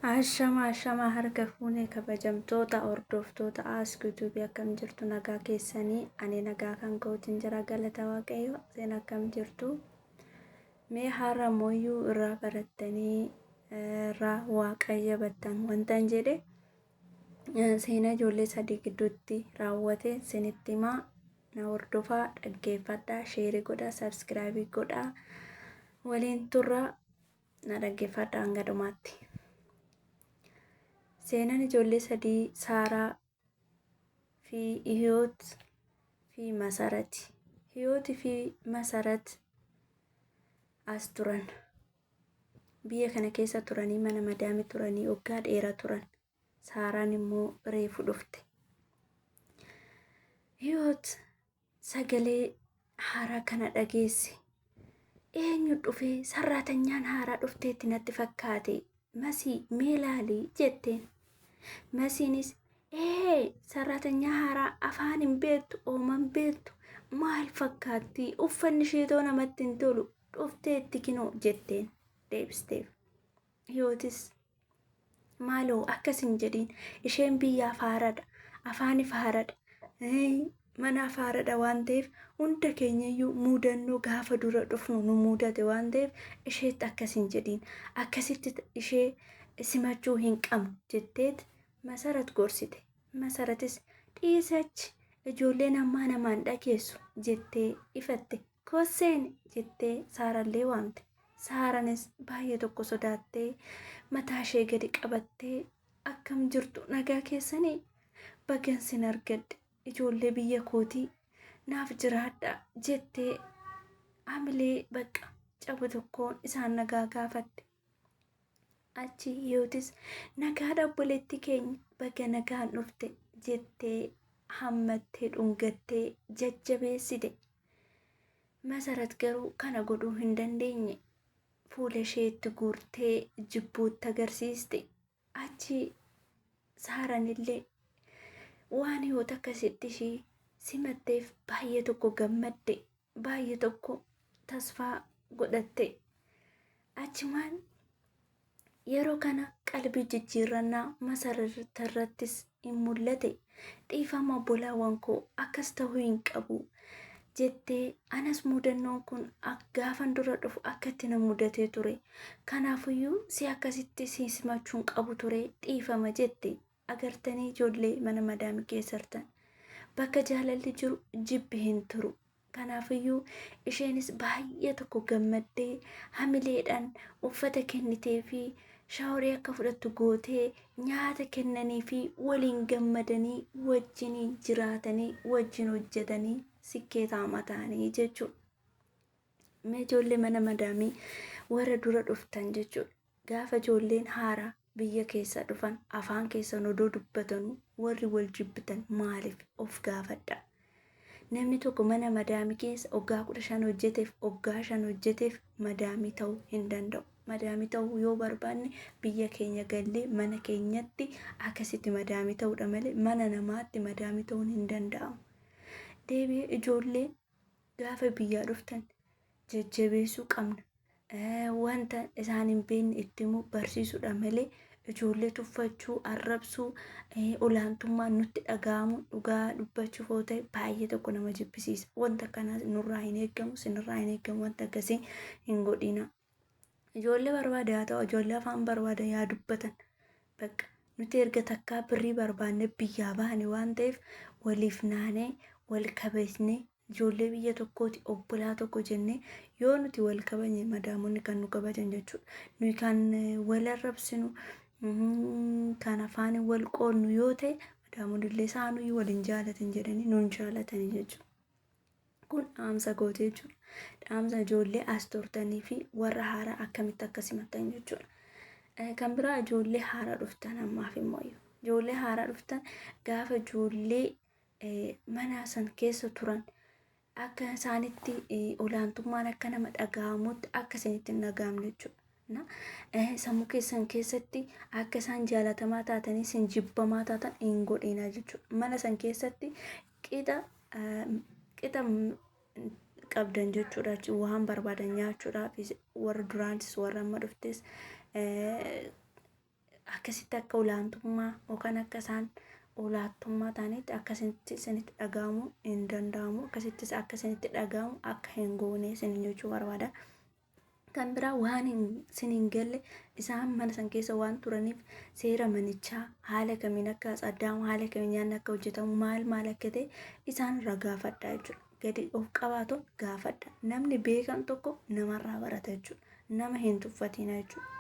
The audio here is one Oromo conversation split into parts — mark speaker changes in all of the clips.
Speaker 1: Ashama harka fuunee kabajamtoota hordoftoota YouTube akkam jirtu nagaa keessanii ani nagaa kan kootiin jira galata waaqayyo seen akkam jirtu mee har'a mooyyuu irraa barattanii irraa waaqayyo battan wantan jedhe seena ijoollee sadii gidduutti raawwate sinitti himaa na hordofaa dhaggeeffadhaa sheerii godhaa subscribe godhaa waliin turraa na dhaggeeffadhaa hanga dhumaatti. Seenaan ijoollee sadii Saaraa fi Hiyoot fi Masarati. Hiyootii fi Masarat as turan. Biyya kana keessa turanii mana madaami turanii waggaa dheeraa turan. Saaraan immoo reefu dhufte. Hiyoot sagalee haaraa kana dhageesse. Eenyu dhufee sarratanyaan haaraa dhufteetti natti fakkaate. Masii mee ilaalii jetteen. Masiinis sarratanya haaraa afaan hin beektu ooman beektu maal fakkaatti uffanni isheetoo namatti hin tolu dhufteetti kinoo jetteen deebisteef. Hiyootis maaloo akkas hin jedhiin isheen biyyaaf haaradha afaaniif haaradha manaaf haaradha waan ta'eef hunda keenyayyuu muudannoo gaafa dura dhufnu nu muudate waan ta'eef isheetti akkas hin jedhiin akkasitti ishee simachuu hin qabnu jetteet Masarat gorsite. Masaratis dhiisachi ijoolleen ammaa namaan dhageessu jettee ifatte. Kosseen jettee Saarallee waamte. Saaranis baay'ee tokko sodaattee mataa ishee gadi qabattee akkam jirtu nagaa keessanii bagan sin argadhe ijoollee biyya kootii naaf jiraadha jettee hamilee bakka cabu tokkoon isaan nagaa gaafatte. Achi Hiyootis nagaa obboleetti keenya baga nagaan dhufte jettee hammattee dhungattee jajjabeessite. Masarat garuu kana godhuu hin dandeenye. Fuula isheetti guurtee jibbuutti agarsiiste. Achi Saaranillee waan Hiyoot akkasitti ishii simatteef baay'ee tokko gammadde. Baay'ee tokko tasfaa godhatte. Achumaan yeroo kana qalbii jijjiirrannaa Masaratarrattis hin mul'ate. Dhiifama obbolaawwan koo akkas ta'uu hin qabu jettee anas muudannoon kun gaafan dura dhufu akkatti na mudatee ture. Kanaafiyyuu si akkasitti si simachuun qabu ture dhiifama jette. Agartanii ijoollee mana madaami keessartan bakka jaalalli jiru jibbi hin turu. Kanaafiyyuu isheenis baay'ee tokko gammaddee hamileedhaan uffata kennitee fi shaaworii akka fudhattu gootee nyaata kennanii fi waliin gammadanii wajjinii jiraatanii wajjin hojjetanii sikkeetaa mataanii jechuudha. Mee ijoollee mana madaamii warra dura dhuftan jechuudha. Gaafa ijoolleen haaraa biyya keessa dhufan afaan keessan odoo dubbatanuu warri wal jibbitan maaliif of gaafadha. Namni tokko mana madaamii keessa waggaa 15 hojjeteef waggaa 5 hojjeteef madaamii ta'uu hin danda'u. Madaamii ta'uu yoo barbaanne biyya keenya gallee mana keenyatti akkasitti madaamii ta'uudha malee mana namaatti madaamii ta'uun hin danda'amu. Deebi'ee ijoollee gaafa biyyaa dhuftan jajjabeessuu qabna. Wanta isaan hin beekne itti himuu barsiisuudha malee ijoollee tuffachuu arrabsuu olaantummaan nutti dhaga'amu dhugaa dubbachuuf yoo ta'e baay'ee tokko nama jibbisiisa. Wanta akkanaa nurraa hin eeggamu sinirraa hin eeggamu wanta akkasii hin godhina. Ijoollee barbaada haa ta'u ijoollee afaan barbaada yaa dubbatan bakka nuti erga takkaa birrii barbaanne biyyaa baane waan ta'eef waliif naanee wal kabajnee ijoollee biyya tokkooti obbolaa tokko jennee yoo nuti wal kabajne madaamonni kan nu kabajan jechuudha. Nuyi kan wal arrabsinu kan afaan wal qoodnu yoo ta'e madaamonni illee isaanii waliin jaalatan jedhanii nuun jaalatanii jechuudha. Kun dhaamsa gootee jechuudha. Dhaamsa ijoollee as turtanii fi warra haaraa akkamitti akka simattan jechuudha. Kan biraa ijoollee haaraa dhuftan ammaaf immoo ijoollee haaraa dhuftan gaafa ijoollee mana san keessa turan akka isaanitti olaantummaan akka nama dhaga'amutti akka isinitti hin dhaga'amne jechuudha. Sammuu keessan keessatti akka isaan jaalatamaa taatanii isin jibbamaa taatan hin godhina jechuudha. Mana san keessatti qixa qabdan jechuudha. Waan barbaadan nyaachuudhaaf warra duraanis warra amma dhuftes akkasitti akka olaantummaa yookaan akka isaan olaantummaa ta'anitti akkasitti isinitti dhaga'amuu hin danda'amu. Akkasittis akka isinitti dhaga'amu akka hin goone isin jechuu barbaada. Kan biraa waan isin hin galle isaan mana san keessa waan turaniif seera manichaa haala kamiin akka saddaamu haala kamiin nyaanni akka hojjetamu maal akka ta'e isaan irraa gaafadha jechuudha. Gadi of qabaatuun gaafadha. Namni beekan tokko namarraa barata jechuudha. Nama hin tuffatina jechuudha.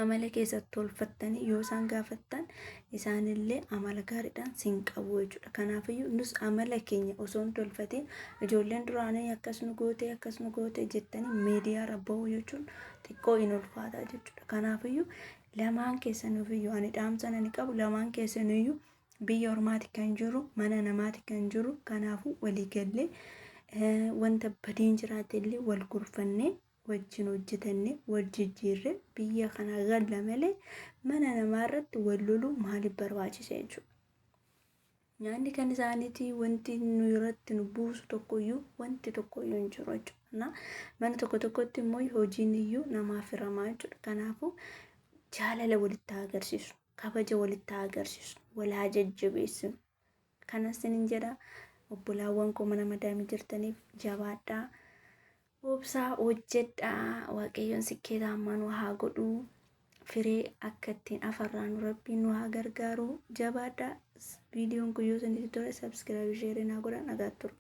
Speaker 1: Amala keessatti tolfattanii yoo isaan gaafattan isaanillee amala gaariidhaan sin qabu jechuudha. Kanaafiyyuu nus amala keenya osoo hin tolfatiin ijoolleen duraanii akkas nu goote jettanii miidiyaarra bahuu jechuun xiqqoo hin ulfaata jechuudha. Kanaafiyyuu lamaan keessaniyyuu ani dhaamsan ani qabu lamaan keessaniyyuu biyya ormaati kan jiru mana namaati kan jiru. Kanaafuu waliigallee wanta badiin jiraatellee wal gurfannee wajjin hojjetanne wal jijjiirre biyya kana galla malee mana namaa irratti wal loluu maaliif barbaachise jechuudha. Nyaanni kan isaaniitii wanti nu irratti nu buusu tokkoyyuu wanti tokkoyyuu hin jiru jechuudha. Mana tokkotti immoo hojiin iyyuu namaaf hiramaa jechuudha. Kanaafuu jaalala walitti agarsiisu, kabaja walitti agarsiisu, wal haa jajjabeessinu. Kanas hin jedha obbolaawwan koo mana madaamii jirtaniif jabaadhaa. Obsaa hojjedhaa. Waaqayyoon sikeetamaan nu haa godhu. Firee akka ittiin afarraan rabbiin nu haa gargaaru. Jabaadhaa. Viidiyoon kun yoo isinitti tole sabskiraayib sheerii naa godhaa. Nagaan tura.